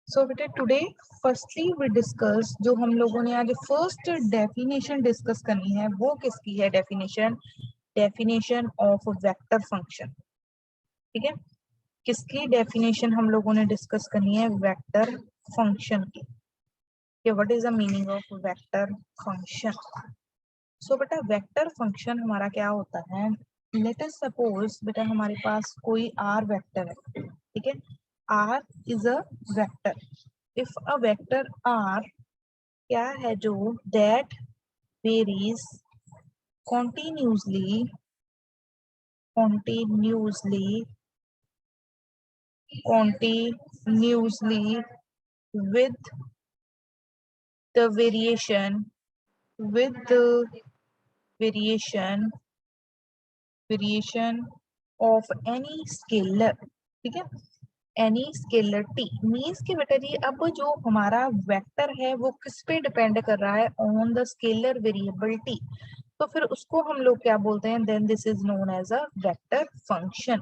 सो बेटा today firstly we discuss, जो हम लोगों ने आज फर्स्ट डेफिनेशन डिस्कस करनी है वो किसकी है? Definition of vector function. ठीक है, किसकी डेफिनेशन हम लोगों ने डिस्कस करनी है? वेक्टर फंक्शन की। What is the meaning of vector function? So बेटा वेक्टर फंक्शन हमारा क्या होता है? लेट अस सपोज बेटा हमारे पास कोई आर वेक्टर है। ठीक है, R is a vector. If a vector R क्या है? जो that varies continuously continuously with the variation of any scalar। ठीक है, एनी स्केलर टी मीन्स कि बेटा जी अब जो हमारा वेक्टर है वो किस पे डिपेंड कर रहा है? On the scalar variable T. तो फिर उसको हम लोग क्या बोलते हैं? Then this is known as a vector function.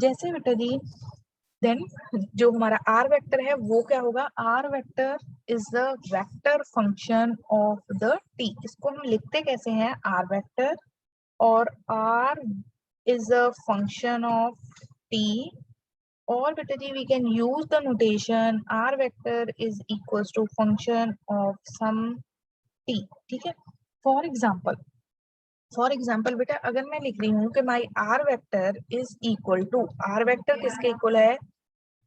जैसे बेटा जी देन जो हमारा आर वेक्टर है वो क्या होगा? R vector is the vector function of the T. इसको हम लिखते कैसे हैं? आर वेक्टर और R is a function of T. और बेटा जी we can use the notation r vector is equals to function of some t। ठीक है, फॉर एग्जाम्पल बेटा अगर मैं लिख रही हूँ कि my r vector is equal to, are vector किसके इक्वल है?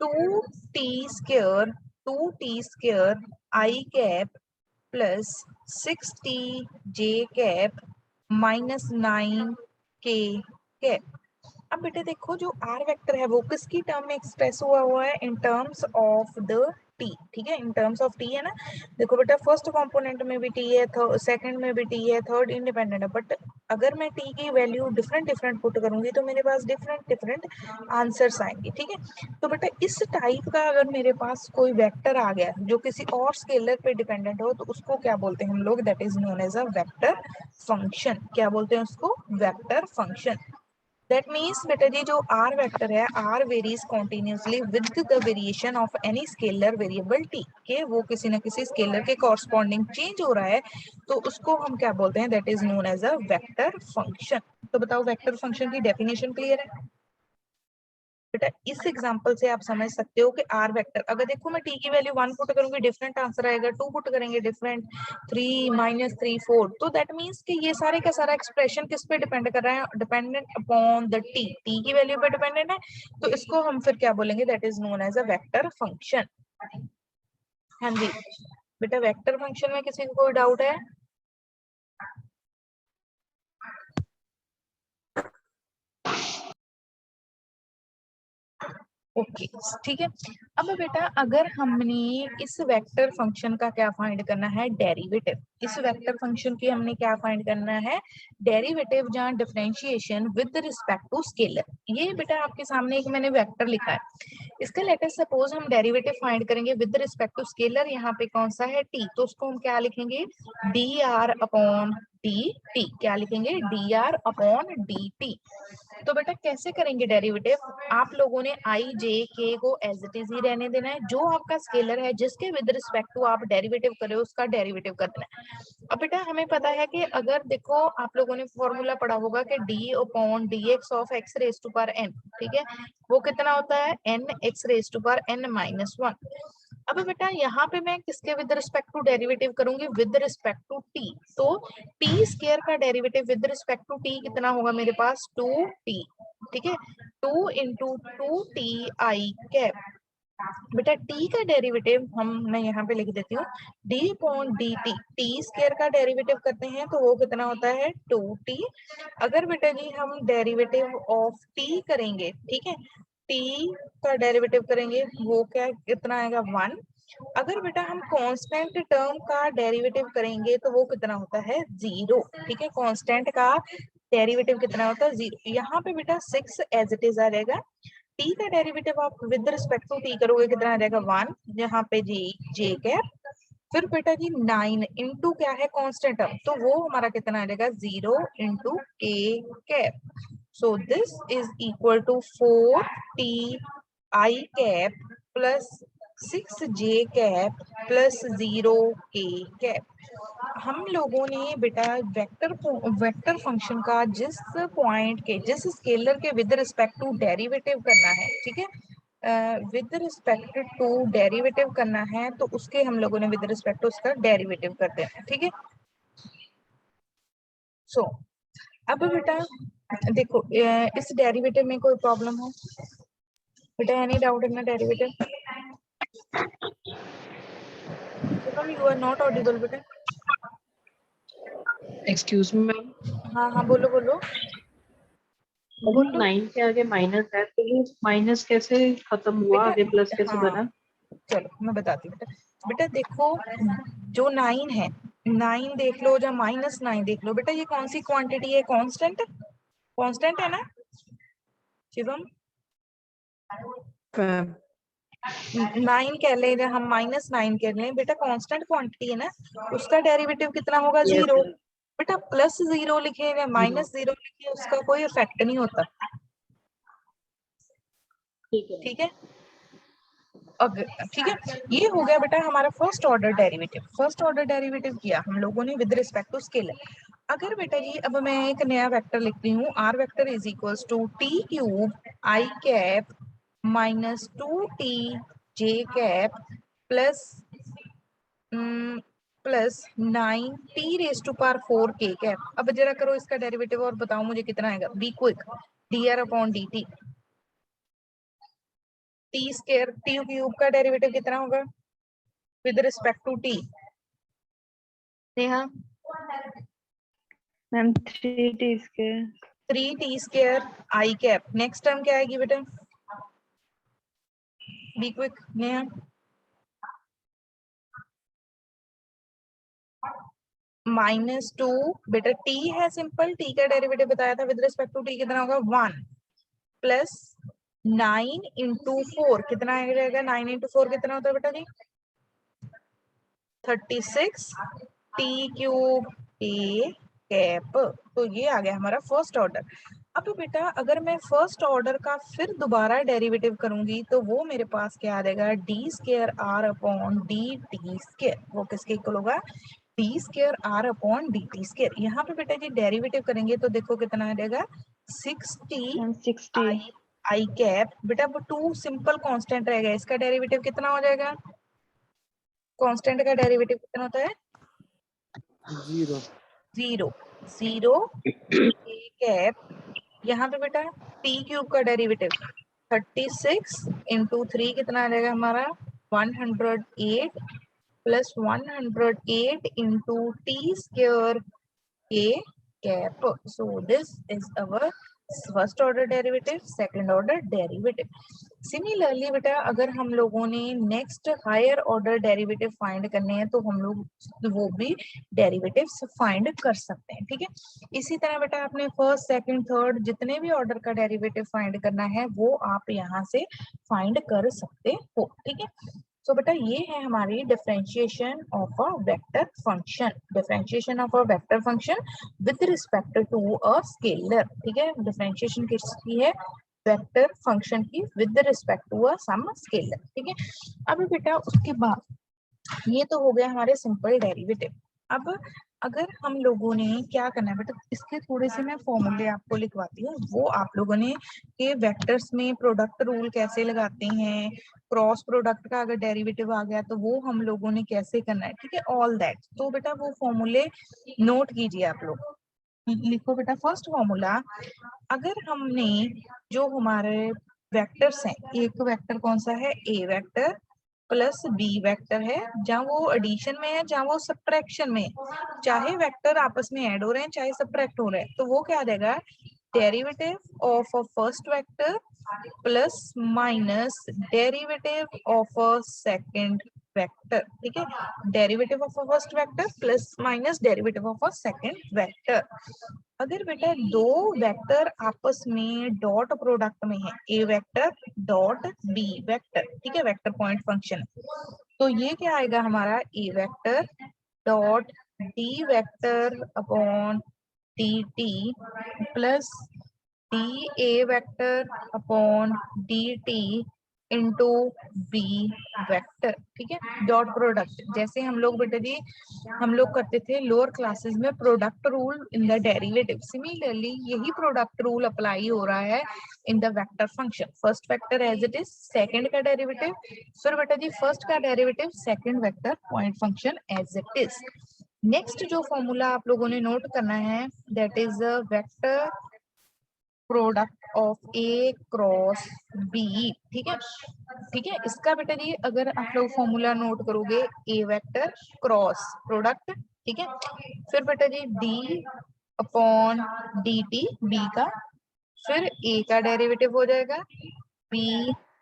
Two t square i cap plus 6t j cap minus 9k cap. अब बेटे देखो जो आर वेक्टर है वो किसकी टर्म में एक्सप्रेस हुआ है? In terms of the T. ठीक है, इन टर्म्स ऑफ टी है ना। देखो बेटा फर्स्ट कंपोनेंट में भी टी है, सेकंड में भी टी है, थर्ड इंडिपेंडेंट है। बट अगर मैं टी की वैल्यू डिफरेंट डिफरेंट पुट करूंगी तो मेरे पास डिफरेंट डिफरेंट आंसर्स आएंगे। ठीक है, तो बेटा इस टाइप का अगर मेरे पास कोई वेक्टर आ गया जो किसी और स्केलर पे डिपेंडेंट हो तो उसको क्या बोलते हैं हम लोग? That is known as a vector function. क्या बोलते हैं उसको? Vector function. दैट मीन्स बेटा जी जो आर वेक्टर है, R varies continuously with the variation of any scalar variable T. के वो किसी ना किसी स्केलर के कॉरस्पॉन्डिंग चेंज हो रहा है तो उसको हम क्या बोलते हैं? That is known as a vector function. तो बताओ वेक्टर फंक्शन की डेफिनेशन क्लियर है? बेटा इस एग्जांपल से आप समझ सकते हो कि आर वेक्टर अगर देखो मैं टी की वैल्यू 1 पुट करूंगी डिफरेंट आंसर आएगा, 2 पुट करेंगे डिफरेंट, 3 -3 4। तो दैट मींस कि ये सारे का सारा एक्सप्रेशन किस पे डिपेंड कर रहा है? Dependent upon the T, T की वैल्यू पे डिपेंडेंट है। तो इसको हम फिर क्या बोलेंगे? That is known as a vector function. हाँ जी बेटा, वेक्टर फंक्शन में किसी को कोई डाउट है? ओके ठीक है। अब बेटा अगर हमने इस वेक्टर फंक्शन का क्या फाइंड करना है? डेरिवेटिव। इस वेक्टर फंक्शन की हमने क्या फाइंड करना है? डेरिवेटिव जहाँ differentiation with respect to scalar. ये बेटा आपके सामने एक मैंने वेक्टर लिखा है, इसका लेटर सपोज हम डेरिवेटिव फाइंड करेंगे विद रिस्पेक्ट टू स्केलर। यहाँ पे कौन सा है? टी। तो उसको हम क्या लिखेंगे? D R upon D T. क्या लिखेंगे? D R upon D t. तो बेटा कैसे करेंगे डेरिवेटिव? आप लोगों ने आई जे के को एज इट इज ही रहने देना है। जो आपका स्केलर है जिसके विद रिस्पेक्ट टू आप डेरिवेटिव कर रहे हो उसका डेरिवेटिव कर देना है। अब बेटा हमें पता है कि अगर देखो आप लोगों ने फॉर्मूला पढ़ा होगा कि D upon D X of X raise to power N. ठीक है, वो कितना होता है? N X raise to power N minus 1। अब बेटा यहाँ पे मैं किसके विद रिस्पेक्ट टू डेरिवेटिव करूंगी? With respect to T. तो टी स्क्वायर का derivative with respect to T कितना होगा मेरे पास? 2t। ठीक है, 2 इंटू 2t आई कैप। बेटा टी का डेरिवेटिव हम मैं यहाँ पे लिख देती हूँ, D upon D T. T square का डेरिवेटिव करते हैं तो वो कितना होता है? 2t। अगर बेटा जी हम डेरिवेटिव ऑफ टी करेंगे, ठीक है, टी का डेरिवेटिव करेंगे वो क्या कितना आएगा? 1। अगर बेटा हम कांस्टेंट टर्म का डेरिवेटिव करेंगे तो वो कितना होता है? 0। ठीक है, कांस्टेंट का डेरिवेटिव कितना होता है? 0। यहाँ पे बेटा 6 एज इट इज आ जाएगा। टी का डेरिवेटिव आप विद रिस्पेक्ट टू टी करोगे कितना आ जाएगा? 1। यहाँ पे जी जे कैप, फिर बेटा जी 9 इंटू क्या है? कांस्टेंट टर्म, तो वो हमारा कितना आ जाएगा? 0 into K cap. So this is equal to 4t I cap plus 6j cap plus 0k cap. हम लोगों ने बेटा वेक्टर फंक्शन का जिस पॉइंट के जिस स्केलर के विद रिस्पेक्ट टू डेरिवेटिव करना है, ठीक है, विद रिस्पेक्ट टू डेरिवेटिव करना है तो उसके हम लोगों ने विद रिस्पेक्ट टू उसका डेरिवेटिव कर देना है, ठीक है। सो अब बेटा देखो, इस डेरिवेटिव में कोई प्रॉब्लम है बेटा? Any doubt in derivative? You are not audible बेटा। एक्सक्यूज मी मैम, हाँ हाँ बोलो बोलो बोलो। 9 के आगे माइनस है तो वो माइनस कैसे खत्म हुआ, आगे प्लस बेटा कैसे हाँ, बना? चलो मैं बताती हूँ बेटा। बेटा देखो, जो 9 है, 9 देख लो या -9 देख लो बेटा, ये कौन सी क्वांटिटी है? कांस्टेंट, कांस्टेंट है ना शिवम? 9 कह ले या हम -9 कह लें बेटा, कांस्टेंट क्वांटिटी है ना, उसका डेरिवेटिव कितना होगा? यस 0। बेटा +0 लिखे या जीरो, -0 लिखे उसका कोई इफेक्ट नहीं होता, ठीक है। ठीक है। ठीक है, ये हो गया बेटा हमारा first order derivative. First order derivative किया हम लोगों ने विद रिस्पेक्ट टू स्केलर। अगर बेटा जी अब मैं एक नया वेक्टर लिखती हूँ, are vector is equals to T cube I cap minus 2t J cap plus 9t⁴ cap. अब जरा करो इसका डेरिवेटिव और बताओ मुझे कितना आएगा। Be quick, dr upon dt। T square T cube का डेरिवेटिव कितना होगा with respect to T? Neha ma'am 3t square 3t² I cap. Next term क्या आएगी बेटा? Be quick Neha. -2 बेटा टी है सिंपल, टी का डेरिवेटिव बताया था विद रिस्पेक्ट टू टी कितना होगा? 1 प्लस 9 इंटू 4 कितना आ जाएगा? 9 इंटू 4 कितना होता है बेटा जी? 36 टी क्यूब ए कैप। तो ये आ गया हमारा फर्स्ट ऑर्डर। अब बेटा अगर मैं फर्स्ट ऑर्डर का फिर दोबारा डेरिवेटिव करूंगी तो वो मेरे पास क्या आ जाएगा? d² r upon dt²। वो किसके इक्वल होगा? d²r/dt²। यहाँ पे बेटा जी डेरिवेटिव करेंगे तो देखो कितना आ जाएगा? 6t मैम 60 आई कैप। बेटा वो 2 सिंपल कांस्टेंट रहेगा, इसका डेरिवेटिव कितना हो जाएगा? कांस्टेंट का डेरिवेटिव कितना होता है? 0 0 कैप। यहाँ पे बेटा टी क्यूब का डेरिवेटिव 36 इंटू 3 कितना आ जाएगा हमारा? 108 plus 108 into t² a cap. So this is our first order derivative, second order derivative. Similarly बेटा अगर हम लोगों ने next higher order derivative find करने हैं तो हम लोग वो भी डेरिवेटिव्स फाइंड कर सकते हैं, ठीक है। इसी तरह बेटा आपने फर्स्ट सेकंड थर्ड जितने भी ऑर्डर का डेरिवेटिव फाइंड करना है वो आप यहाँ से फाइंड कर सकते हो, ठीक है। सो बेटा ये है हमारी differentiation of a vector function. Differentiation of a vector function with respect to a scalar, ठीक है। डिफरेंशिएशन किसकी है? वेक्टर फंक्शन की with respect to a some scalar, ठीक है। अब बेटा उसके बाद ये तो हो गया हमारे सिंपल डेरिवेटिव। अब अगर हम लोगों ने क्या करना है बेटा, इसके थोड़े से मैं फॉर्मूले आपको लिखवाती हूँ, वो आप लोगों ने के वेक्टर्स में प्रोडक्ट रूल कैसे लगाते हैं, क्रॉस प्रोडक्ट का अगर डेरिवेटिव आ गया तो वो हम लोगों ने कैसे करना है, ठीक है, ऑल दैट। तो बेटा वो फॉर्मूले नोट कीजिए आप लोग। लिखो बेटा फर्स्ट फॉर्मूला, अगर हमने जो हमारे वेक्टर्स हैं, एक वेक्टर कौन सा है? ए वेक्टर प्लस बी वेक्टर है, जहाँ वो एडिशन में है जहाँ वो सब्ट्रैक्शन में है, चाहे वेक्टर आपस में ऐड हो रहे हैं चाहे सब्ट्रैक्ट हो रहे हैं, तो वो क्या आ जाएगा? Derivative of a first vector plus minus derivative of a second vector, ठीक है। Derivative of a first vector plus minus derivative of a second vector. अगर बेटा दो वेक्टर आपस में डॉट प्रोडक्ट में है, ए वेक्टर डॉट बी वेक्टर, ठीक है, वेक्टर पॉइंट फंक्शन, तो ये क्या आएगा हमारा? A vector dot d vector upon D t plus d a vector upon D t into b vector, ठीक है, डॉट प्रोडक्ट। जैसे हम लोग बेटा जी हम लोग करते थे लोअर क्लासेस में product rule in the derivative, similarly यही प्रोडक्ट रूल अप्लाई हो रहा है in the vector function. First vector as it is, second का डेरिवेटिव, फिर बेटा जी फर्स्ट का derivative, second vector, point function as it is. Next जो फॉर्मूला आप लोगों ने नोट करना है that is vector product of A cross B, ठीक है, ठीक है। इसका बेटा जी अगर आप लोग फॉर्मूला नोट करोगे, ए वेक्टर क्रॉस प्रोडक्ट, ठीक है, फिर बेटा जी D upon D T B का, फिर ए का डेरिवेटिव हो जाएगा बी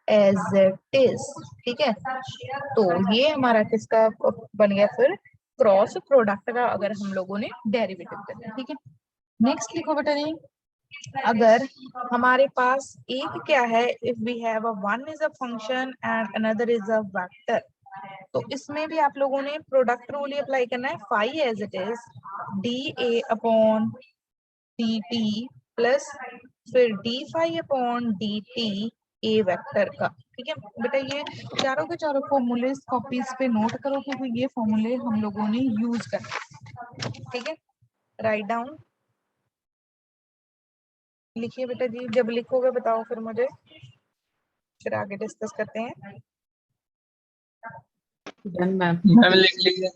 एज इट इज, ठीक है। तो ये हमारा किसका बन गया फिर क्रॉस प्रोडक्ट का, अगर हम लोगों ने डेरिवेटिव करना, ठीक है। नेक्स्ट लिखो बेटा जी, अगर हमारे पास एक क्या है, if we have a one is a function and another is a vector, तो इसमें भी आप लोगों ने प्रोडक्ट रूल ही अप्लाई करना है, phi as it is d a upon D t plus फिर d phi upon D t a vector का, ठीक है बेटा। ये चारों के चारों फॉर्मूले कॉपीज पे नोट करो, क्योंकि ये फॉर्मूले हम लोगों ने यूज करना, ठीक है। राइट डाउन, लिखिए बेटा जी, जब लिखोगे बताओ फिर मुझे, फिर आगे डिस्कस करते हैं। डन मैम, मैम लिख लिया।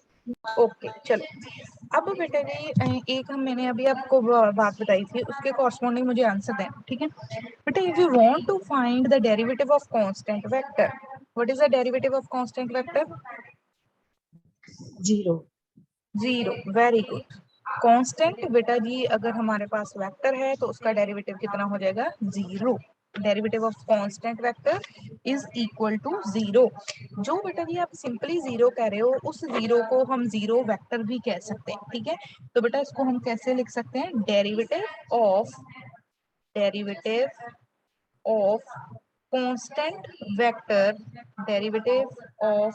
ओके चलो, अब बेटा जी एक हम मैंने अभी आपको बात बताई थी, उसके कॉरस्पॉन्डिंग मुझे आंसर दें, ठीक है बेटा। If you want to find the derivative of constant vector, what is the derivative of constant vector? Zero. Zero, very good. Constant बेटा जी अगर हमारे पास वेक्टर है तो उसका डेरिवेटिव कितना हो जाएगा? Zero. Derivative of constant vector is equal to zero. जो बेटा जी आप सिंपली जीरो कह रहे हो, उस जीरो को हम जीरो वेक्टर भी कह सकते हैं, ठीक है। तो बेटा इसको हम कैसे लिख सकते हैं? Derivative of constant vector, derivative of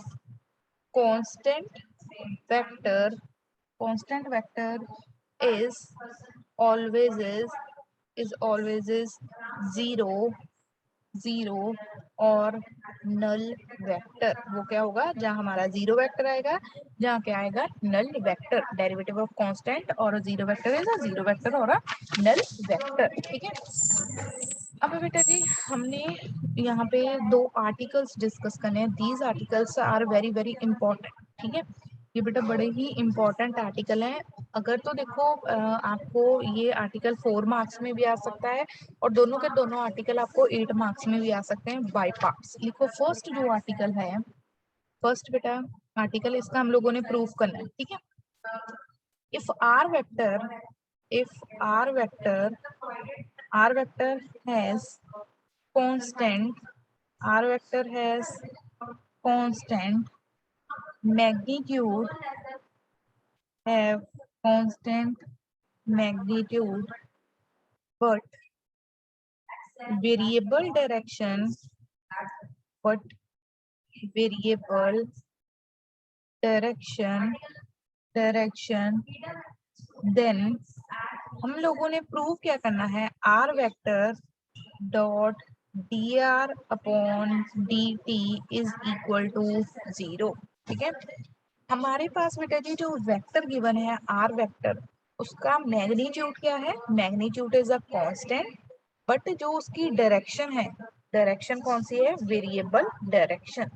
constant vector, constant vector is always is zero, zero और नल वेक्टर। वो क्या होगा? जहां हमारा जीरो वेक्टर आएगा, जहां क्या आएगा? Null vector. Derivative of constant और zero vector is a zero vector और अ नल वेक्टर, ठीक है। अब बेटा जी हमने यहाँ पे दो आर्टिकल्स डिस्कस करने हैं। These articles are very very important, ठीक है। ये बेटा बड़े ही इंपॉर्टेंट आर्टिकल हैं। अगर तो देखो आपको ये आर्टिकल 4 मार्क्स में भी आ सकता है और दोनों के दोनों आर्टिकल आपको 8 मार्क्स में भी आ सकते हैं बाय पार्ट्स। लिखो फर्स्ट जो आर्टिकल है, फर्स्ट बेटा आर्टिकल इसका हम लोगों ने प्रूफ करना है, ठीक है। If R vector, if R vector has constant, r vector has constant magnitude, have constant magnitude but variable direction, but variable direction, then हम लोगों ने प्रूव क्या करना है? r vector dot D R upon D T is equal to zero, ठीक है। हमारे पास बेटा जी जो वेक्टर गिवन है आर वेक्टर, उसका मैग्नीट्यूड क्या है? Magnitude is a constant, but जो उसकी डायरेक्शन है, डायरेक्शन कौन सी है? Variable direction.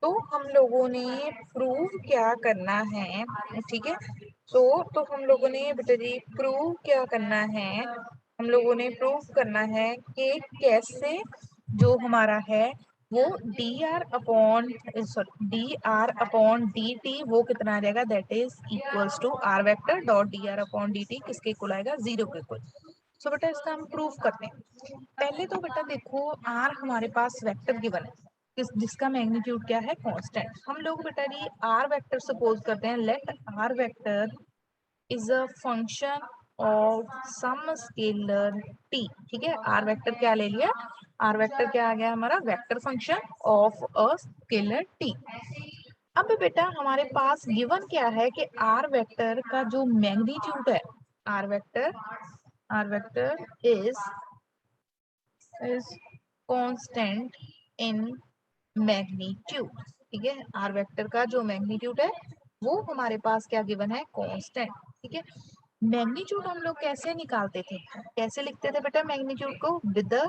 तो हम लोगों ने प्रूव क्या करना है, ठीक है। तो हम लोगों ने बेटा जी प्रूव क्या करना है? हम लोगों ने प्रूव करना है कि कैसे जो हमारा है वो D are upon D T वो कितना आ जाएगा? That is equals to are vector dot D R upon D T किसके इक्वल आएगा? जीरो के इक्वल। सो बेटा इसका हम प्रूफ करते हैं। पहले तो बेटा देखो आर हमारे पास वेक्टर गिवन है, जिसका मैग्नीट्यूड क्या है? कांस्टेंट। हम लोग बेटा जी आर वेक्टर सपोज करते हैं, let R vector is a function of some scalar T, ठीक है। आर वेक्टर क्या ले लिया? आर वेक्टर क्या आ गया हमारा? Vector function of a scalar T. अब बेटा हमारे पास गिवन क्या है कि आर वेक्टर का जो मैग्नीट्यूड है, are vector is constant in magnitude, ठीक है। आर वेक्टर का जो मैग्नीट्यूड है वो हमारे पास क्या गिवन है, कांस्टेंट, ठीक है। मैग्नीट्यूड हम लोग कैसे निकालते थे, कैसे लिखते थे बेटा मैग्नीट्यूड को, with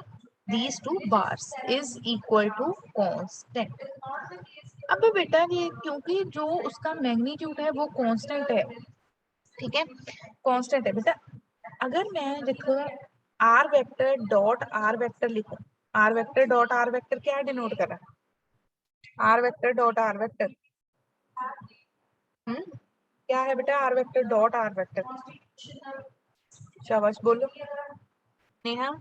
these two bars is equal to constant। अब बेटा ये क्योंकि जो उसका मैग्नीट्यूड है वो कांस्टेंट है, ठीक है, कांस्टेंट है बेटा। अगर मैं लिखूं r vector dot are vector लिखूं, r vector dot are vector क्या डिनोट कर रहा है, are vector dot are vector क्या है बेटा, r vector dot are vector, शाबाश बोलो नेहा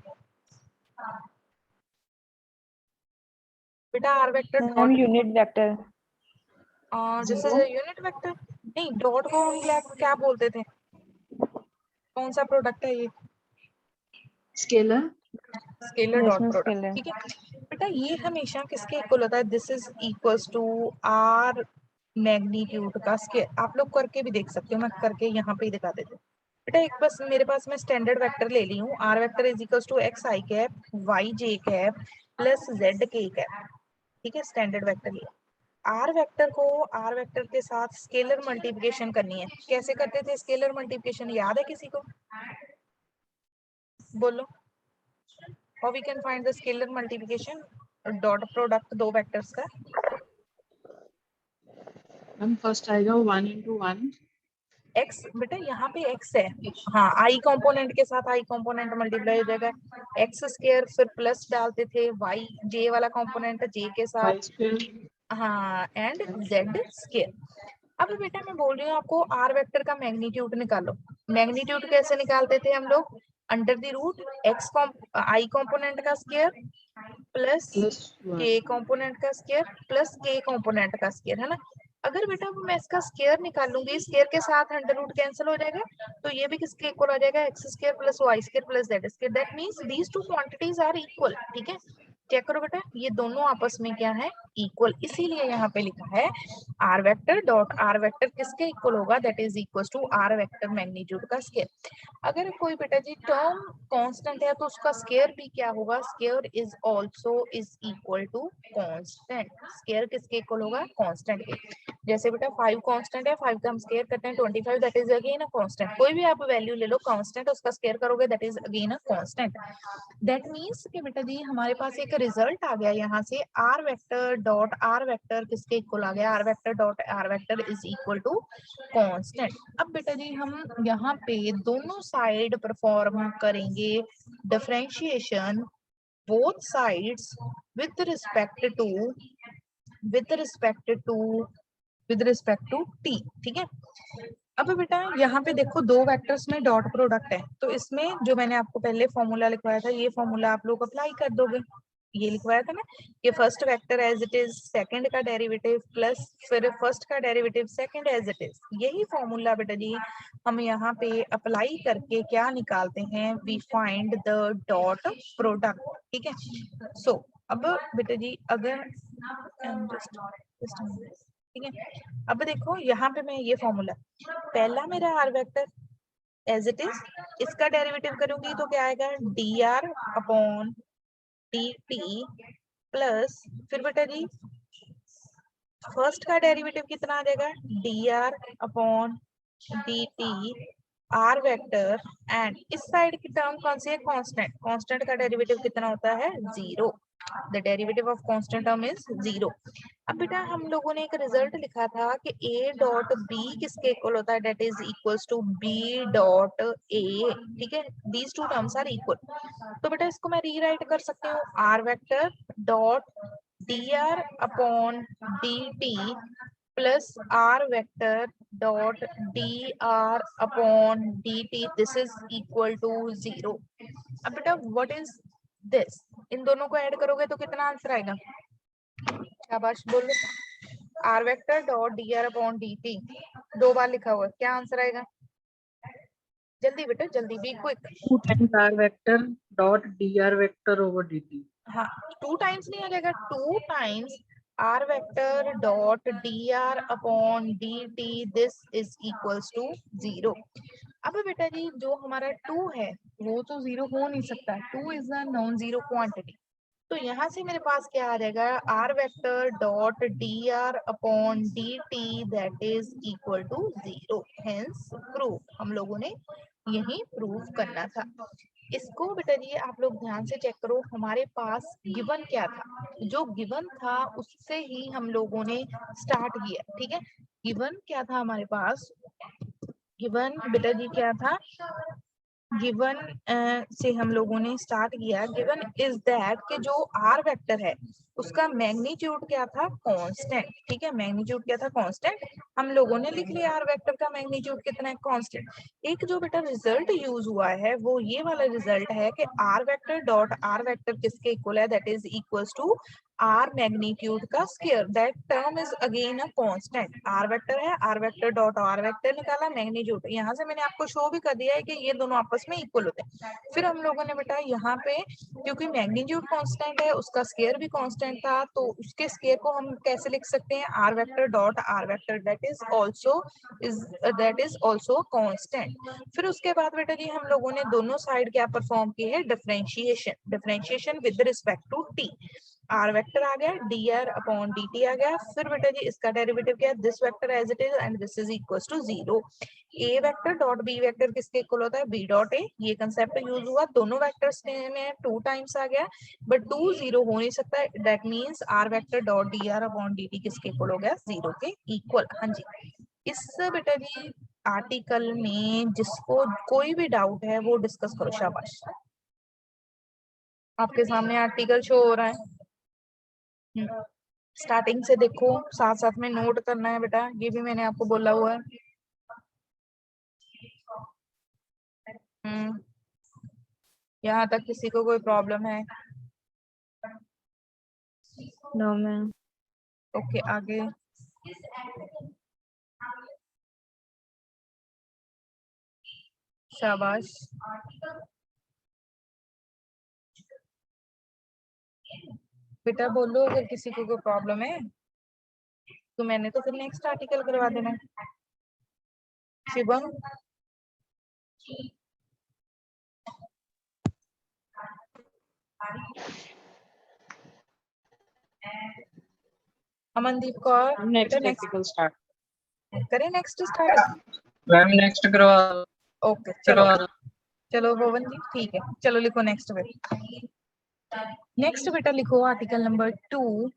बेटा, r vector ma'am dot unit vector. जैसे यूनिट वेक्टर नहीं, डॉट को हम क्या बोलते थे, कौन सा प्रोडक्ट है ये, स्केलर। स्केलर डॉट इसमें प्रोडक्ट, स्केलर। ठीक है बेटा। ये हमेशा किसके इक्वल होता है, this is equals to are magnitude का स्केयर। आप लोग करके भी देख सकते हो, मैं करके यहाँ पे ही दिखा देती हूँ बेटा। एक बस मेरे पास मैं स्टैंडर्ड वेक्टर ले ली हूँ, are vector is equals to X I cap Y J cap plus Z K cap, ठीक है, स्टैंडर्ड वेक्टर लिया। आर वेक्टर को आर वेक्टर के साथ स्केलर मल्टीप्लिकेशन करनी है, कैसे करते थे स्केलर मल्टीप्लिकेशन, याद है किसी को, बोलो। How we can find the scalar multiplication dot product दो वेक्टर्स का, हम फर्स्ट आएगा 1 into 1। x बेटा यहाँ पे x है, हाँ i कंपोनेंट के साथ i कंपोनेंट मल्टीप्लाई हो जाएगा, x स्क्वायर फिर प्लस डालते थे, y j वाला कंपोनेंट j के साथ, वाई स्क्वायर। हाँ एंड z स्क्वायर। अब बेटा मैं बोल रही हूँ आपको आर वेक्टर का मैग्नीट्यूड निकालो। मैग्नीट्यूड कैसे निकालते थे हम लोग, under the root X I component का square plus plus K component का स्क्वायर प्लस के कंपोनेंट का स्क्वायर, है ना। अगर बेटा मैं इसका स्क्वायर निकालूंगी, स्क्वायर के साथ अंडर रूट कैंसिल हो जाएगा, तो ये भी किसके इक्वल आ जाएगा, X square plus Y square plus Z square, that means these two quantities are equal, ठीक है। चेक करो बेटा, ये दोनों आपस में क्या है, इक्वल, इसीलिए यहाँ पे लिखा है are vector dot are vector किसके इक्वल होगा, that is equal to are vector magnitude का स्क्वायर। अगर कोई बेटा जी टर्म कांस्टेंट है तो उसका स्क्वायर भी क्या होगा, square is also is equal to constant. Square किसके इक्वल होगा, कांस्टेंट के। जैसे बेटा 5 कांस्टेंट है, 5 का हम स्क्वायर करते हैं 25, that is again a constant. कोई भी आप वैल्यू ले लो कांस्टेंट, उसका स्क्वायर करोगे that is again a constant. That means कि बेटा जी हमारे पास एक रिजल्ट आ गया यहाँ से, R vector dot are vector किसके इक्वल आ गया, R vector dot are vector is equal to constant. अब बेटा जी हम यहाँ पे दोनों साइड परफॉर्म करेंगे differentiation both sides with respect to with respect to with respect to T, ठीक है। अब बेटा यहाँ पे देखो दो वेक्टर्स में डॉट प्रोडक्ट है, तो इसमें जो मैंने आपको पहले फॉर्मूला लिखवाया था, ये फॉर्मूला आप लोग अप्लाई कर दोगे, ये लिखवाया था ना कि first vector as it is second का डेरिवेटिव प्लस फिर फर्स्ट का derivative second as it is, यही फॉर्मूला बेटा जी हम यहाँ पे अप्लाई करके क्या निकालते हैं, we find the dot product, ठीक है। सो अब बेटा जी अगर ठीक है, अब देखो यहाँ पे मैं ये फॉर्मूला, पहला मेरा r vector as it is, इसका डेरिवेटिव करूंगी तो क्या आएगा, d are upon D t plus फिर बेटा जी फर्स्ट का डेरिवेटिव कितना आ जाएगा, d are upon D t r vector and इस साइड की टर्म कौन सी है, कांस्टेंट, कांस्टेंट का डेरिवेटिव कितना होता है, zero, the derivative of constant term is zero. अब बेटा हम लोगों ने एक रिजल्ट लिखा था कि a डॉट बी किसके इक्वल होता है, that is equals to b dot a, ठीक है, these two terms are equal. तो बेटा इसको मैं रीराइट कर सकती हूँ, are vector dot D R upon D t plus r vector dot D R upon D t, this is equal to zero. अब बेटा व्हाट इज दिस, इन दोनों को ऐड करोगे तो कितना आंसर आएगा, शाबाश बोलो, r vector dot D R upon D t, दो बार लिखा हुआ है, क्या आंसर आएगा, जल्दी बेटा जल्दी, be quick. 2 times r vector dot dr vector over dt। हाँ 2 टाइम्स नहीं आ जाएगा, 2 times r vector dot D R upon D t, this is equals to zero. अब बेटा जी जो हमारा 2 है वो तो जीरो हो नहीं सकता, 2 is a non zero quantity, तो यहाँ से मेरे पास क्या आ जाएगा, r vector dot D R upon D t that is equal to 0, hence prove. हम लोगों ने यही प्रूव करना था। इसको बेटा जी आप लोग ध्यान से चेक करो, हमारे पास गिवन क्या था, जो गिवन था उससे ही हम लोगों ने स्टार्ट किया। ठीक है, गिवन क्या था हमारे पास, गिवन बेटा जी क्या था, गिवन से हम लोगों ने स्टार्ट किया। गिवन इज दैट कि जो आर वेक्टर है उसका मैग्नीट्यूड क्या था, कांस्टेंट। ठीक है, मैग्नीट्यूड क्या था, कांस्टेंट। हम लोगों ने लिख लिया आर वेक्टर का मैग्नीट्यूड कितना है, कांस्टेंट। एक जो बेटा रिजल्ट यूज हुआ है वो ये वाला रिजल्ट है कि r vector dot are vector किसके इक्वल है, that is equals to are magnitude का square. That term is again a constant. R vector है, are vector dot are vector निकाला, मैग्नीट्यूड यहाँ से मैंने आपको शो भी कर दिया है कि ये दोनों आपस में इक्वल होते हैं। फिर हम लोगों ने बेटा यहाँ पे क्योंकि मैग्नीट्यूड कांस्टेंट है उसका स्क्वायर भी कांस्टेंट था, तो उसके स्क्वायर को हम कैसे लिख सकते हैं, are vector dot are vector that is also constant. फिर उसके बाद बेटा जी हम लोगों ने दोनों साइड क्या परफॉर्म की है, differentiation. Differentiation with respect to t, r vector आ गया, d are upon D t आ गया। फिर बेटा जी इसका डेरिवेटिव क्या है, this vector as it is and this is equal to 0। A vector dot b vector किसके इक्वल होता है, बी डॉट ए। ये कंसेप्ट यूज हुआ, दोनों वेक्टर्स में 2 टाइम्स आ गया, बट 2 0 हो नहीं सकता, that means r vector dot D R upon D T किसके इक्वल हो गया, 0 के इक्वल। हाँ जी, इस बेटा जी आर्टिकल में जिसको कोई भी डाउट है वो डिस्कस करो। शाबाश, आपके सामने आर्टिकल शो हो रहा है, स्टार्टिंग से देखो, साथ साथ में नोट करना है बेटा, ये भी मैंने आपको बोला हुआ है। यहाँ तक किसी को कोई प्रॉब्लम है? No ma'am. ओके, आगे शाबाश। बेटा बोलो अगर किसी को कोई प्रॉब्लम है तो मैंने तो फिर नेक्स्ट आर्टिकल करवा देना है। Shivam, Amandeep Kaur, next next article start करें, नेक्स्ट स्टार्ट। मैम, नेक्स्ट करवा ओके चलो करवा दो। चलो गोवन जी ठीक है, चलो लिखो नेक्स्ट बेटा। नेक्स्ट बेटा लिखो article number 2,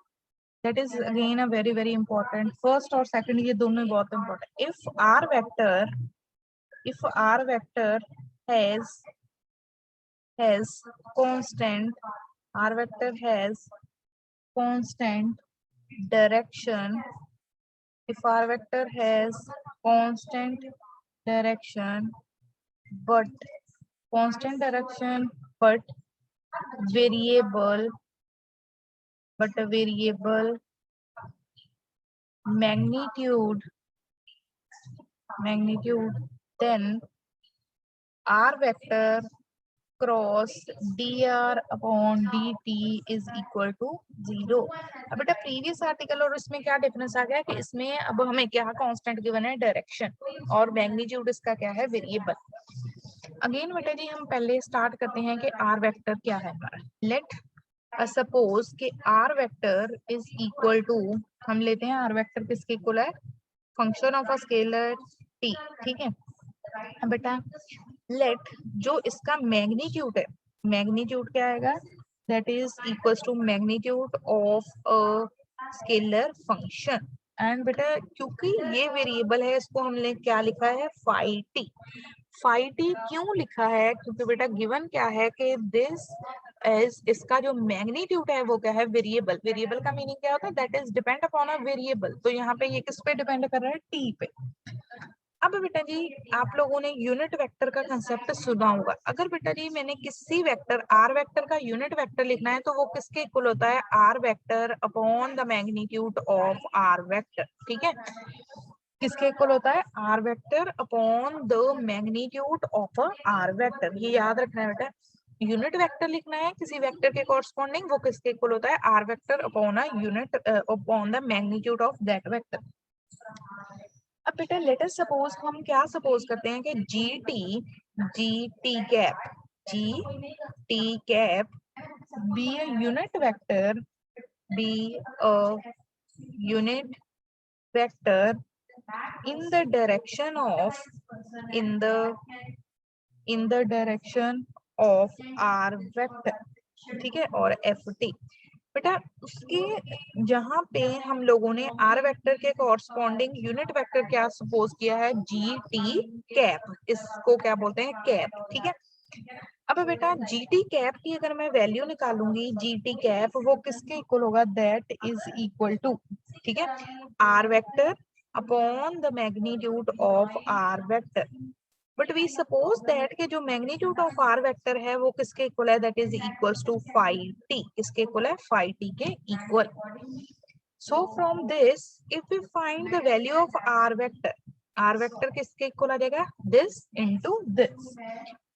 that is again a very very important, first और second ये दोनों बहुत important। if r vector has constant, r vector has constant direction, if r vector has constant direction but variable magnitude, then r vector cross dr upon dt is equal to 0। अब बेटा previous article और इसमें क्या difference आ गया कि इसमें अब हमें क्या कांस्टेंट गिवन है, डायरेक्शन, और मैग्नीट्यूड इसका क्या है, वेरिएबल। अगेन बेटा जी हम पहले स्टार्ट करते हैं कि आर वेक्टर क्या है हमारा। लेट सपोज कि r vector is equal to, हम लेते हैं आर वेक्टर किसके इक्वल है, function of a scalar T. ठीक है, अब बेटा लेट जो इसका मैग्नीट्यूड है, मैग्नीट्यूड क्या आएगा, that is equals to magnitude of a scalar function. And बेटा क्योंकि ये वेरिएबल है इसको हमने क्या लिखा है, फाई टी। फाई टी क्यों लिखा है, क्योंकि बेटा गिवन क्या है कि दिस एज इसका जो मैग्नीट्यूड है वो क्या है, वेरिएबल। वेरिएबल का मीनिंग क्या होता है, that is depend upon a variable. तो यहाँ पे ये किस पे डिपेंड कर रहा है, टी पे। अब बेटा जी आप लोगों ने यूनिट वेक्टर का कंसेप्ट सुना होगा। अगर बेटा जी मैंने किसी वेक्टर आर वेक्टर का यूनिट वेक्टर लिखना है तो वो किसके इक्वल होता है, are vector upon the magnitude of r vector. ठीक है, किसके इक्वल होता है, are vector upon the magnitude of r vector. ये याद रखना है बेटा, यूनिट वेक्टर लिखना है किसी वेक्टर के कॉरस्पॉन्डिंग, वो किसके इक्वल होता है, are vector upon a unit upon the magnitude of that vector. अब बेटा लेट अस सपोज, हम क्या सपोज करते हैं कि जी t cap be a unit vector, be a unit vector in the direction of in the direction of r vector, ठीक है, और ft। बेटा उसके जहां पे हम लोगों ने आर वेक्टर के कॉरस्पॉन्डिंग यूनिट वेक्टर क्या सपोज किया है, जी टी कैप, इसको क्या बोलते हैं, कैप, ठीक है। अब बेटा जी टी कैप की अगर मैं वैल्यू निकालूंगी, जी टी कैप वो किसके इक्वल होगा, दैट इज इक्वल टू, ठीक है, are vector upon the magnitude of r vector. But we suppose that के जो मैग्नीट्यूड ऑफ आर वेक्टर है वो किसके इक्वल है, that is equals to five t, किसके इक्वल है, फाइव टी के equal. So from this if we find the value of r vector किसके इक्वल आ जाएगा, this into this,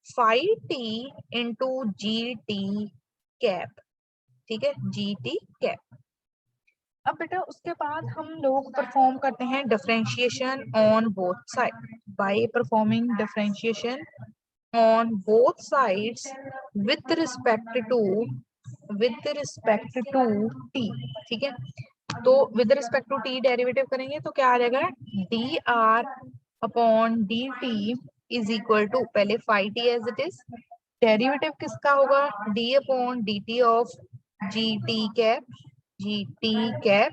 five t into g t cap, ठीक है, जी t cap. अब बेटा उसके बाद हम लोग परफॉर्म करते हैं differentiation on both side, by performing differentiation on both sides with respect to T, ठीक है। तो with respect to t derivative करेंगे तो क्या आ जाएगा, d are upon D T is equal to, पहले five t as it is, derivative किसका होगा, d upon D t of g t cap, g t cap,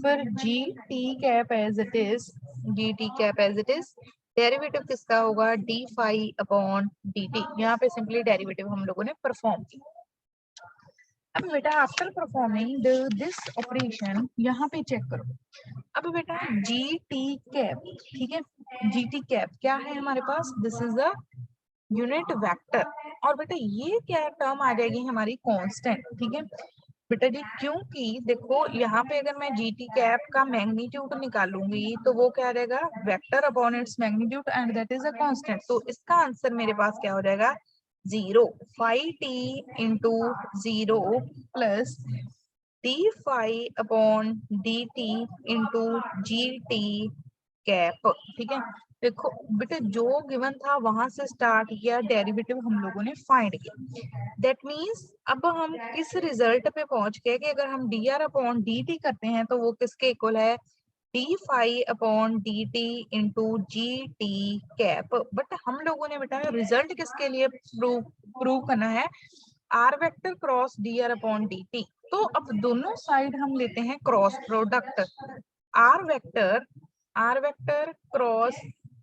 फिर g t cap as it is, g t cap as it is, derivative किसका होगा, D five upon D T. यहाँ पे simply derivative हम लोगों ने perform किया। अब बेटा आफ्टर परफॉर्मिंग दिस ऑपरेशन यहाँ पे चेक करो। अब बेटा जी टी कैप, ठीक है, जी टी कैप क्या है हमारे पास, this is the unit vector, और बेटा ये क्या टर्म आ जाएगी हमारी कांस्टेंट, ठीक है बेटा जी, क्योंकि देखो यहाँ पे अगर मैं जी टी कैप का मैग्नीट्यूड निकालूंगी तो वो क्या रहेगा, vector upon its magnitude and that is a constant, तो इसका आंसर मेरे पास क्या हो जाएगा, zero, five t into zero plus D five upon D t into g t cap, ठीक है। देखो बेटा जो गिवन था वहां से स्टार्ट किया, डेरिवेटिव हम लोगों ने फाइंड किया, दैट मीन्स अब हम किस रिजल्ट पे पहुंच गए कि अगर हम D R upon D T करते हैं तो वो किसके इक्वल है, D five upon D t into g t cap. But हम लोगों ने बेटा रिजल्ट किसके लिए प्रूव करना है, are vector cross d are upon D t. तो अब दोनों साइड हम लेते हैं cross product, r vector cross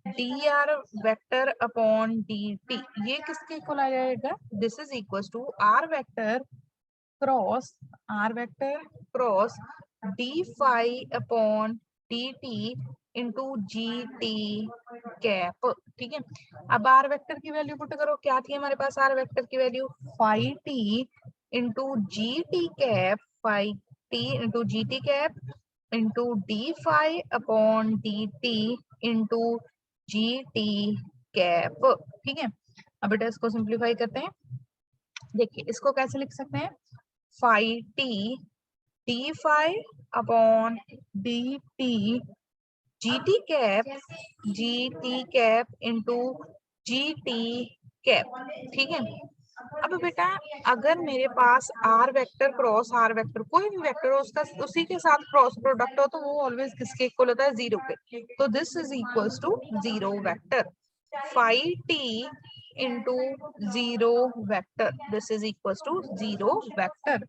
d r vector upon D t, ये किसके इक्वल आ जाएगा, this is equal to are vector cross d five upon D t into g t cap, ठीक है। अब आर वेक्टर की वैल्यू पुट करो, क्या थी हमारे पास आर वेक्टर की value, five t into g t cap, five t into g t cap into D five upon D t into g t cap, ठीक है। अब बेटा इसको सिंप्लीफाई करते हैं, देखिए इसको कैसे लिख सकते हैं, five t d five upon D t g t cap into g t cap, ठीक है। अब बेटा अगर मेरे पास r vector cross r vector, कोई भी वेक्टर हो उसका उसी के साथ क्रॉस प्रोडक्ट हो तो वो ऑलवेज किसके इक्वल होता है, जीरो के, तो this is equals to zero vector, five t into zero vector, this is equals to zero vector,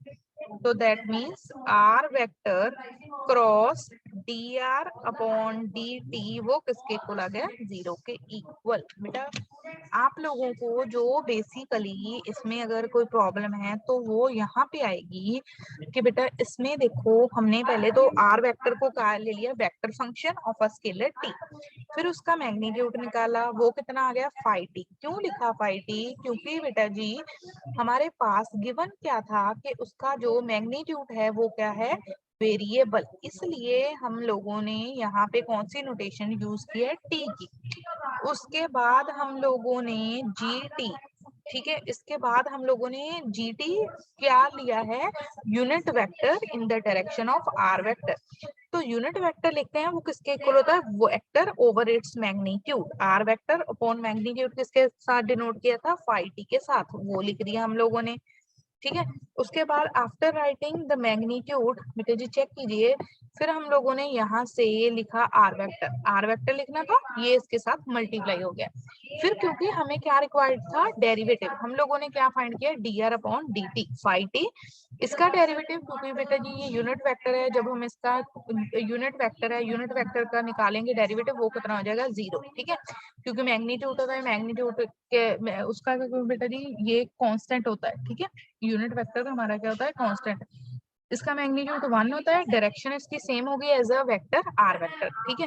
तो that means r vector cross d are upon D T वो किसके इक्वल आ गया, जीरो के इक्वल। बेटा आप लोगों को जो बेसिकली इसमें अगर कोई प्रॉब्लम है तो वो यहाँ पे आएगी कि बेटा इसमें देखो हमने पहले तो आर वेक्टर को ले लिया vector function of a scalar T, फिर उसका मैग्नीट्यूड निकाला, वो कितना आ गया, फाइव टी। क्यों लिखा फाइव टी, क्योंकि बेटा जी हमारे पास गिवन क्या था कि उसका जो मैग्नीट्यूड है वो क्या है, वेरिएबल, इसलिए हम लोगों ने यहाँ पे कौन सी नोटेशन यूज की है, टी की। उसके बाद हम लोगों ने जी टी, ठीक है, इसके बाद हम लोगों ने जी टी क्या लिया है, unit vector in the direction of r vector, तो यूनिट वेक्टर लिखते हैं वो किसके इक्वल होता है, वो vector over its magnitude, r vector upon magnitude किसके साथ डिनोट किया था, फाइव टी के साथ, वो लिख दिया हम लोगों ने। ठीक है। उसके बाद आफ्टर राइटिंग द मैग्नीट्यूड, बेटा जी चेक कीजिए, फिर हम लोगों ने यहाँ से लिखा आर वेक्टर लिखना था, ये इसके साथ मल्टीप्लाई हो गया। फिर क्योंकि हमें क्या रिक्वायर्ड था, डेरिवेटिव, हम लोगों ने क्या फाइंड किया, dr upon dt, phi t, इसका डेरिवेटिव, क्योंकि बेटा जी ये यूनिट वेक्टर है, जब हम इसका यूनिट वेक्टर का निकालेंगे डेरिवेटिव, वो कितना हो जाएगा, 0। ठीक है, क्योंकि मैग्नीट्यूड होता है, मैग्नीट्यूड के उसका बेटा जी ये कांस्टेंट होता है। ठीक है, यूनिट वेक्टर का हमारा क्या होता है, कांस्टेंट, इसका मैग्नीट्यूड 1 होता है, डायरेक्शन इसकी सेम होगी as a vector r vector. ठीक है,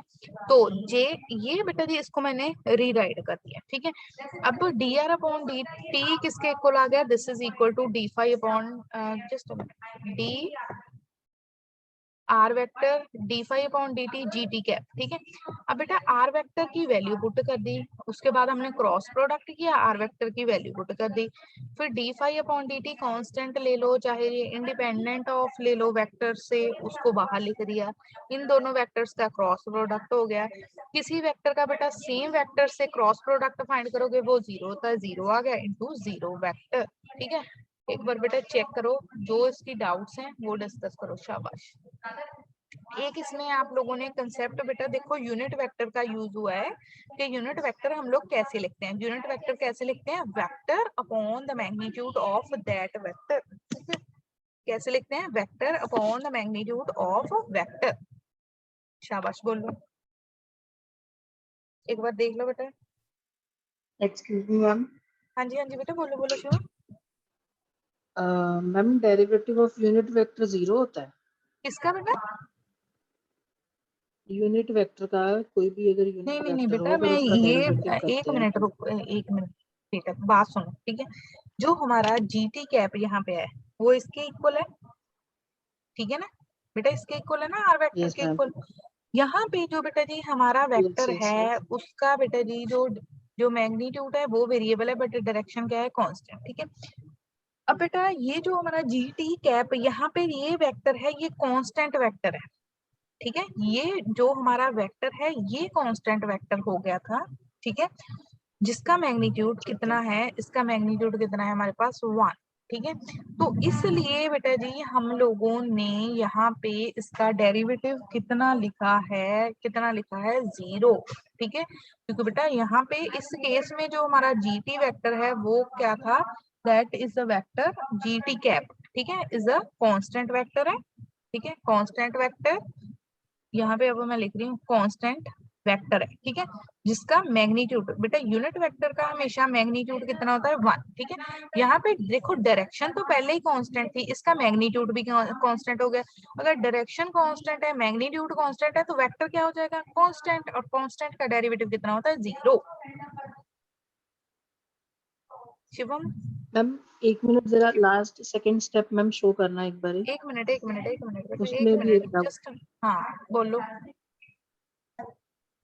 तो जे ये बेटा जी इसको मैंने रीराइट कर दिया। ठीक है, अब d are upon D T किसके इक्वल आ गया, this is equal to d phi upon just d r vector d phi upon D t g t cap. ठीक है, अब बेटा आर वेक्टर की वैल्यू पुट कर दी, उसके बाद हमने क्रॉस प्रोडक्ट किया, आर वेक्टर की वैल्यू पुट कर दी, फिर d phi upon D t constant ले लो, चाहे ये इंडिपेंडेंट ऑफ ले लो वेक्टर से, उसको बाहर लिख दिया, इन दोनों वेक्टर्स का क्रॉस प्रोडक्ट हो गया। किसी वेक्टर का बेटा सेम वेक्टर से क्रॉस प्रोडक्ट फाइंड करोगे, वो 0 होता है, 0 आ गया इंटू 0 वेक्टर। ठीक है, एक बार बेटा चेक करो, जो इसकी डाउट्स हैं वो डिस्कस करो, शाबाश। एक इसमें आप लोगों ने कंसेप्ट बेटा देखो, यूनिट वेक्टर का यूज हुआ है कि यूनिट वेक्टर हम लोग कैसे लिखते हैं, यूनिट वेक्टर कैसे लिखते हैं, vector upon the magnitude of that vector. कैसे लिखते हैं, vector upon the magnitude of vector. शाबाश, बोलो एक बार देख लो बेटा। एक्सक्यूज मी मैम, हाँ जी बेटा, बोलो बोलो Shiva. Ma'am derivative of unit vector 0 होता है, किसका बेटा, यूनिट वेक्टर का कोई भी अगर यूनिट नहीं वेक्टर बेटा, हो अगर मैं उसका ये डेरिवेटिव एक करते हैं मिनट रुक, एक मिनट बेटा, बात सुनो। ठीक है, जो हमारा जीटी कैप यहाँ पे है वो इसके इक्वल है। ठीक है ना बेटा, इसके इक्वल है ना, आर वेक्टर यस के मैम, इक्वल। यहाँ पे जो बेटा जी हमारा यस वेक्टर यस है, यस, उसका बेटा जी जो जो मैग्नीट्यूड है वो वेरिएबल है, बट डायरेक्शन क्या है, कांस्टेंट। ठीक है, अब बेटा ये जो हमारा जी टी कैप यहाँ पे ये वेक्टर है, ये कांस्टेंट वेक्टर है। ठीक है, ये जो हमारा वेक्टर है ये कांस्टेंट वेक्टर हो गया था। ठीक है, जिसका मैग्नीट्यूड कितना है, इसका मैग्नीट्यूड कितना है हमारे पास, 1। ठीक है, तो इसलिए बेटा जी हम लोगों ने यहाँ पे इसका डेरिवेटिव कितना लिखा है, 0। ठीक है, क्योंकि बेटा यहाँ पे इस केस में जो हमारा जीटी वेक्टर है वो क्या था, that is a vector GT cap. ठीक है, इज अ कांस्टेंट वेक्टर है। ठीक है, कांस्टेंट वेक्टर, यहाँ पे अब मैं लिख रही हूँ कांस्टेंट वेक्टर है। ठीक है, जिसका मैग्नीट्यूड बेटा, यूनिट वेक्टर का हमेशा मैग्नीट्यूड कितना होता है, 1। ठीक है, यहाँ पे देखो डायरेक्शन तो पहले ही कांस्टेंट थी, इसका मैग्नीट्यूड भी कांस्टेंट हो गया। अगर डायरेक्शन कांस्टेंट है, मैग्नीट्यूड कांस्टेंट है, तो वेक्टर क्या हो जाएगा, कांस्टेंट, और कांस्टेंट का डेरिवेटिव कितना होता है, 0। शिवम, मैम एक मिनट जरा last second step ma'am show करना एक बार, एक मिनट बेटा, एक उसमें भी एक मिनट डाउट। जस्ट, हाँ बोलो।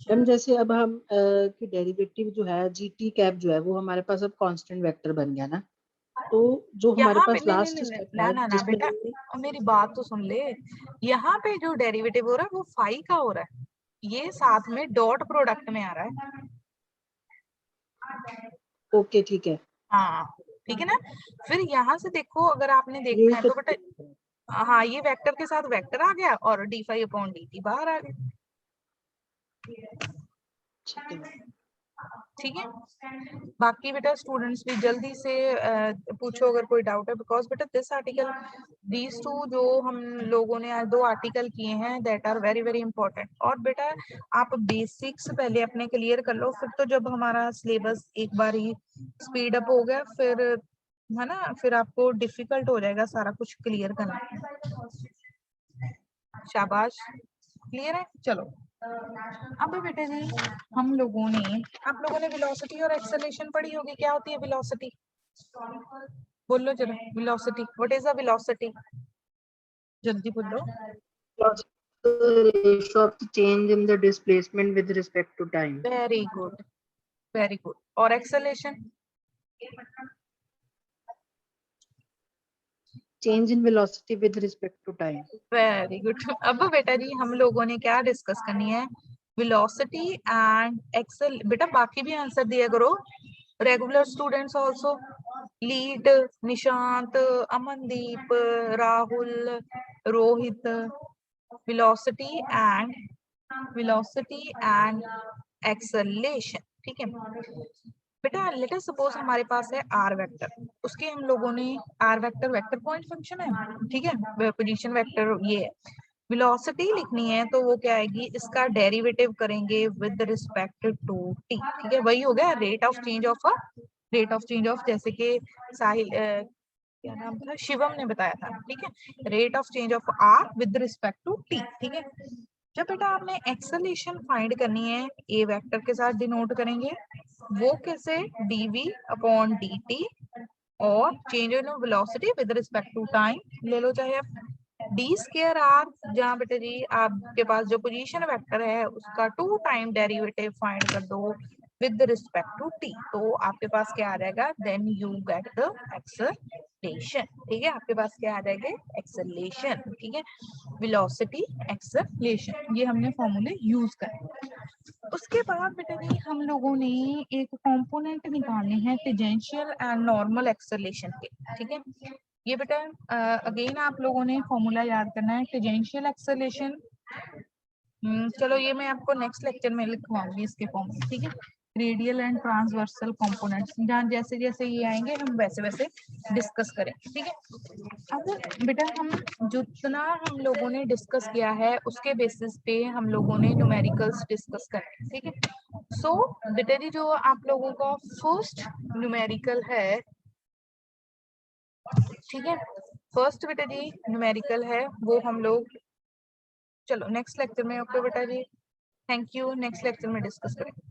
मैम जैसे अब हम की डेरिवेटिव जो है जीटी कैप जो है वो हमारे पास अब कांस्टेंट वेक्टर बन गया ना, तो जो हमारे यहाँ पे पास नहीं नहीं लास्ट नहीं नहीं, स्टेप ना है ना ना जिसमें बेटा, और मेरी बात तो सुन ले। यहाँ पे जो डेरिवेटिव हो रहा है वो फाई का हो रहा है, ये साथ में डॉट प्रोडक्ट में आ रहा है। ओके ठीक है, हाँ ठीक है ना, फिर यहाँ से देखो, अगर आपने देखना यही है तो तो बेटा, हाँ ये वेक्टर के साथ वेक्टर आ गया और d phi upon D t बाहर आ गया। ठीक है। ठीक है, बाकी बेटा स्टूडेंट्स भी जल्दी से पूछो अगर कोई डाउट है, बिकॉज बेटा दिस आर्टिकल, दीज टू जो हम लोगों ने आज 2 आर्टिकल किए हैं, that are very very important. और बेटा आप बेसिक्स पहले अपने क्लियर कर लो, फिर तो जब हमारा सिलेबस एक बार ही स्पीड अप हो गया, फिर है ना, फिर आपको डिफिकल्ट हो जाएगा सारा कुछ क्लियर करना। शाबाश, क्लियर है, चलो। अब बेटा जी हम लोगों ने, आप लोगों ने वेलोसिटी और एक्सेलरेशन पढ़ी होगी, क्या होती है वेलोसिटी, बोलो जरा, velocity, what is the velocity, जल्दी बोलो। The ratio of the change in the displacement with respect to time. Very good, very good. और acceleration, Change in velocity with respect to time. Very good. अब बेटा जी हम लोगों ने क्या डिस्कस करनी है, वेलोसिटी एंड एक्सेल। बेटा बाकी भी आंसर दिया करो, regular students also. Lead, Nishant, Amandeep, Rahul, Rohit, velocity and acceleration. ठीक है बेटा, लेट अस सपोज हमारे पास है आर वेक्टर, उसके हम लोगों ने r vector vector point function है, ठीक है, पोजीशन वेक्टर ये है। वेलोसिटी लिखनी है तो वो क्या आएगी, इसका डेरिवेटिव करेंगे विद रिस्पेक्ट टू टी। ठीक है, वही हो गया रेट ऑफ चेंज ऑफ, जैसे कि साहिल क्या नाम था, शिवम ने बताया था। ठीक है, rate of change of r with respect to T. ठीक है, जब बेटा आपने एक्सेलरेशन फाइंड करनी है ए वेक्टर के साथ डिनोट करेंगे, वो कैसे, dv अपॉन dt, और change in velocity with respect to time ले लो, चाहे आप डी स्केयर आर, जहाँ बेटा जी आपके पास जो पोजीशन वेक्टर है उसका 2 टाइम डेरिवेटिव फाइंड कर दो विद रिस्पेक्ट टू टी, तो आपके पास क्या आ जाएगा, then you get the acceleration. ठीक है, आपके पास क्या आ जाएगा, एक्सेलरेशन। ठीक है, वेलोसिटी एक्सेलरेशन, ये हमने फॉर्मूले यूज करे। उसके बाद बेटा जी हम लोगों ने एक कंपोनेंट निकालने हैं टेंजेंशियल एंड नॉर्मल एक्सेलरेशन के। ठीक है, ये बेटा अगेन आप लोगों ने फॉर्मूला याद करना है, टेंजेंशियल एक्सेलरेशन। चलो ये मैं आपको नेक्स्ट लेक्चर में लिखवाऊंगी इसके फॉर्मूले। ठीक है, रेडियल एंड ट्रांसवर्सल कंपोनेंट्स, जहाँ जैसे जैसे ये आएंगे हम वैसे वैसे डिस्कस करें। ठीक है, अब बेटा हम जितना हम लोगों ने डिस्कस किया है उसके बेसिस पे हम लोगों ने न्यूमेरिकल्स डिस्कस करें। ठीक है, सो बेटा जी जो आप लोगों का फर्स्ट न्यूमेरिकल है, ठीक है, फर्स्ट बेटा जी न्यूमेरिकल है वो हम लोग, चलो नेक्स्ट लेक्चर में, ओके बेटा जी, थैंक यू, नेक्स्ट लेक्चर में डिस्कस करेंगे।